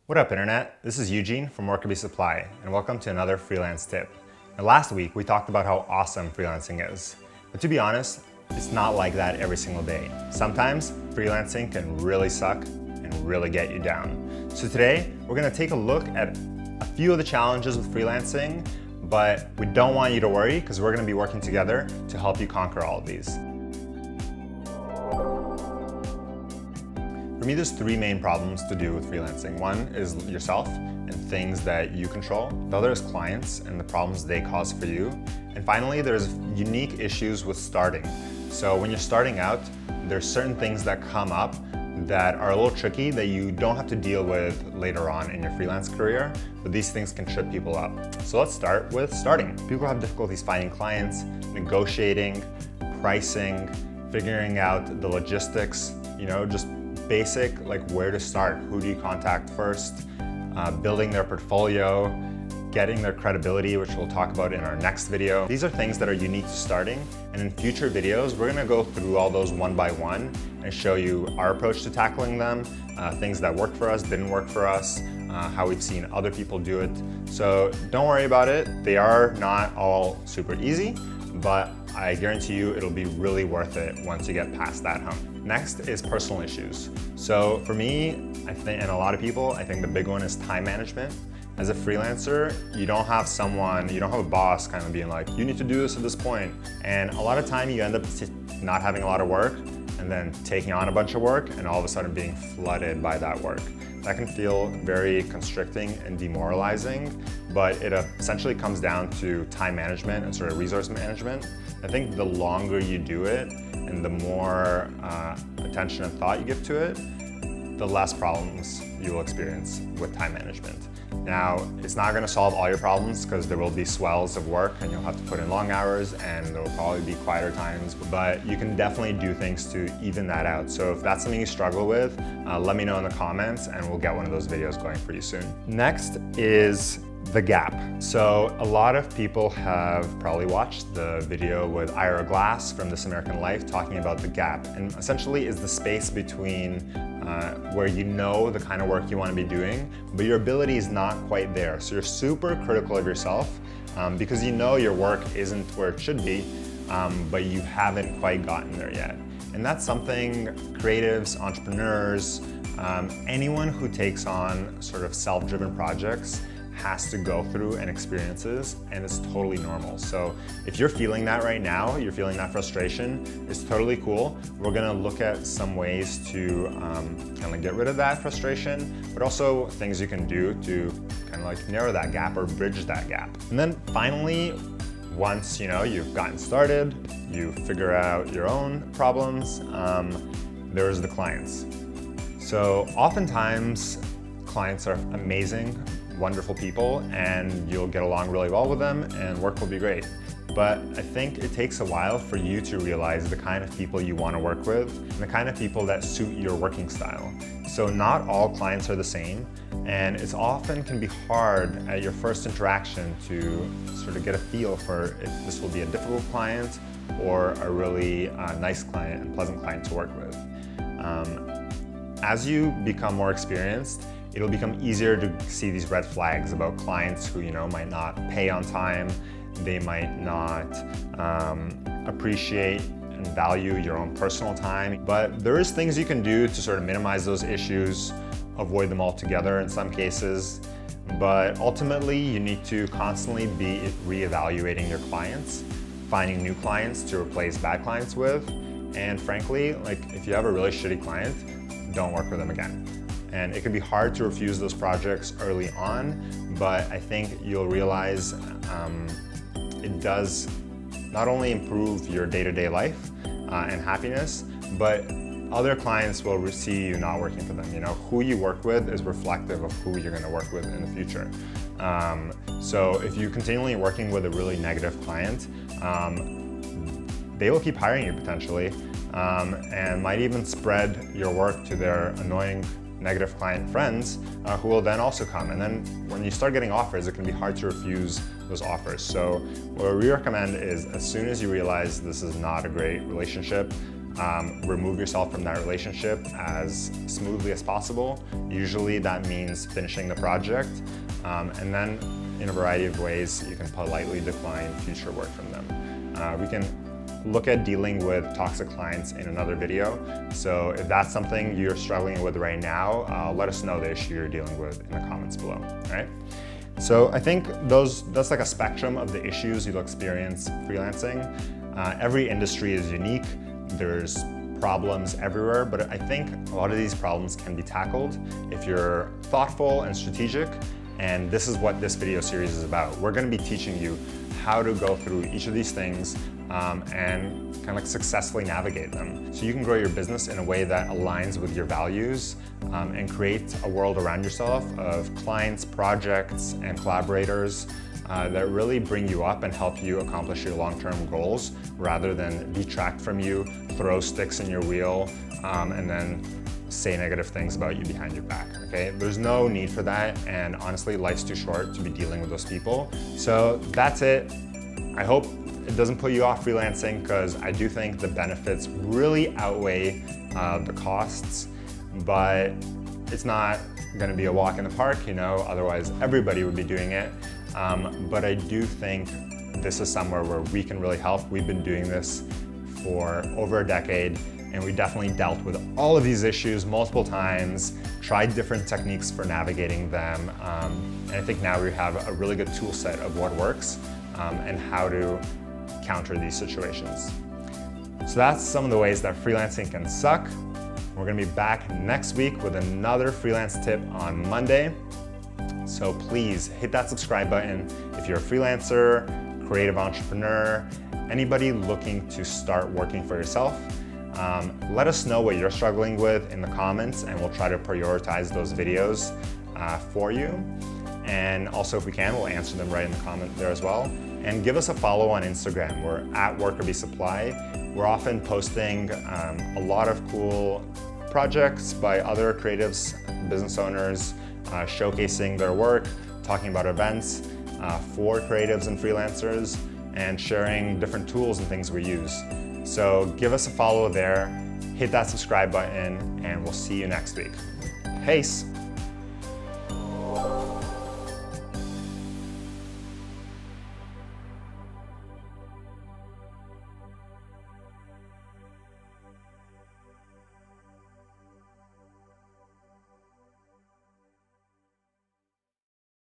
What up, Internet? This is Eugene from Workabee Supply, and welcome to another freelance tip. Now, last week, we talked about how awesome freelancing is. But to be honest, it's not like that every single day. Sometimes, freelancing can really suck and really get you down. So today, we're gonna take a look at a few of the challenges with freelancing, but we don't want you to worry because we're gonna be working together to help you conquer all of these. For me, there's three main problems to do with freelancing. One is yourself and things that you control. The other is clients and the problems they cause for you. And finally, there's unique issues with starting. So when you're starting out, there's certain things that come up that are a little tricky that you don't have to deal with later on in your freelance career, but these things can trip people up. So let's start with starting. People have difficulties finding clients, negotiating, pricing, figuring out the logistics, just basic, like where to start, who do you contact first, building their portfolio, getting their credibility, which we'll talk about in our next video. These are things that are unique to starting, and in future videos, we're gonna go through all those one by one and show you our approach to tackling them, things that worked for us, didn't work for us, how we've seen other people do it. So don't worry about it. They are not all super easy, but I guarantee you it'll be really worth it once you get past that hump. Next is personal issues. So for me, I think, and a lot of people, I think the big one is time management. As a freelancer, you don't have a boss kind of being like, you need to do this at this point. And a lot of time you end up not having a lot of work and then taking on a bunch of work and all of a sudden being flooded by that work. That can feel very constricting and demoralizing, but it essentially comes down to time management and sort of resource management. I think the longer you do it and the more attention and thought you give to it, the less problems you will experience with time management. Now, it's not going to solve all your problems because there will be swells of work and you'll have to put in long hours and there will probably be quieter times, but you can definitely do things to even that out. So if that's something you struggle with, let me know in the comments and we'll get one of those videos going for you soon. Next is the gap. So a lot of people have probably watched the video with Ira Glass from This American Life talking about the gap, and essentially is the space between where you know the kind of work you want to be doing, but your ability is not quite there. So you're super critical of yourself because you know your work isn't where it should be, but you haven't quite gotten there yet. And that's something creatives, entrepreneurs, anyone who takes on sort of self-driven projects has to go through and experiences, and it's totally normal. So if you're feeling that right now, you're feeling that frustration, it's totally cool. We're gonna look at some ways to kind of get rid of that frustration, but also things you can do to kind of like narrow that gap or bridge that gap. And then finally, once you've gotten started, you figure out your own problems, there's the clients. So oftentimes, clients are amazing, wonderful people, and you'll get along really well with them and work will be great. But I think it takes a while for you to realize the kind of people you want to work with and the kind of people that suit your working style. So not all clients are the same, and it's often can be hard at your first interaction to sort of get a feel for if this will be a difficult client or a really nice client and pleasant client to work with. As you become more experienced, it'll become easier to see these red flags about clients who might not pay on time, they might not appreciate and value your own personal time. But there is things you can do to sort of minimize those issues, avoid them altogether in some cases. But ultimately, you need to constantly be reevaluating your clients, finding new clients to replace bad clients with. And frankly, if you have a really shitty client, don't work with them again. And it can be hard to refuse those projects early on, but I think you'll realize it does not only improve your day-to-day life and happiness, but other clients will see you not working for them. Who you work with is reflective of who you're gonna work with in the future. So if you're continually working with a really negative client, they will keep hiring you potentially, and might even spread your work to their annoying negative client friends who will then also come. And then when you start getting offers, it can be hard to refuse those offers. So what we recommend is as soon as you realize this is not a great relationship, remove yourself from that relationship as smoothly as possible. Usually that means finishing the project, and then in a variety of ways you can politely decline future work from them. We can look at dealing with toxic clients in another video. So if that's something you're struggling with right now, let us know the issue you're dealing with in the comments below, all right? So I think that's like a spectrum of the issues you'll experience freelancing. Every industry is unique. There's problems everywhere, but I think a lot of these problems can be tackled if you're thoughtful and strategic, and this is what this video series is about. We're going to be teaching you how to go through each of these things and kind of like successfully navigate them. So you can grow your business in a way that aligns with your values and create a world around yourself of clients, projects, and collaborators that really bring you up and help you accomplish your long-term goals rather than detract from you, throw sticks in your wheel, and then say negative things about you behind your back, okay? There's no need for that, and honestly, life's too short to be dealing with those people. So that's it. I hope it doesn't put you off freelancing, because I do think the benefits really outweigh the costs, but it's not gonna be a walk in the park, you know, otherwise everybody would be doing it. But I do think this is somewhere where we can really help. We've been doing this for over a decade, and we definitely dealt with all of these issues multiple times, tried different techniques for navigating them, and I think now we have a really good tool set of what works and how to counter these situations. So that's some of the ways that freelancing can suck. We're gonna be back next week with another freelance tip on Monday. So please hit that subscribe button if you're a freelancer, creative entrepreneur, anybody looking to start working for yourself. Let us know what you're struggling with in the comments, and we'll try to prioritize those videos for you. And also, if we can, we'll answer them right in the comment there as well. And give us a follow on Instagram. We're at WorkerBeeSupply. We're often posting a lot of cool projects by other creatives, business owners, showcasing their work, talking about events for creatives and freelancers, and sharing different tools and things we use. So give us a follow there, hit that subscribe button, and we'll see you next week. Peace.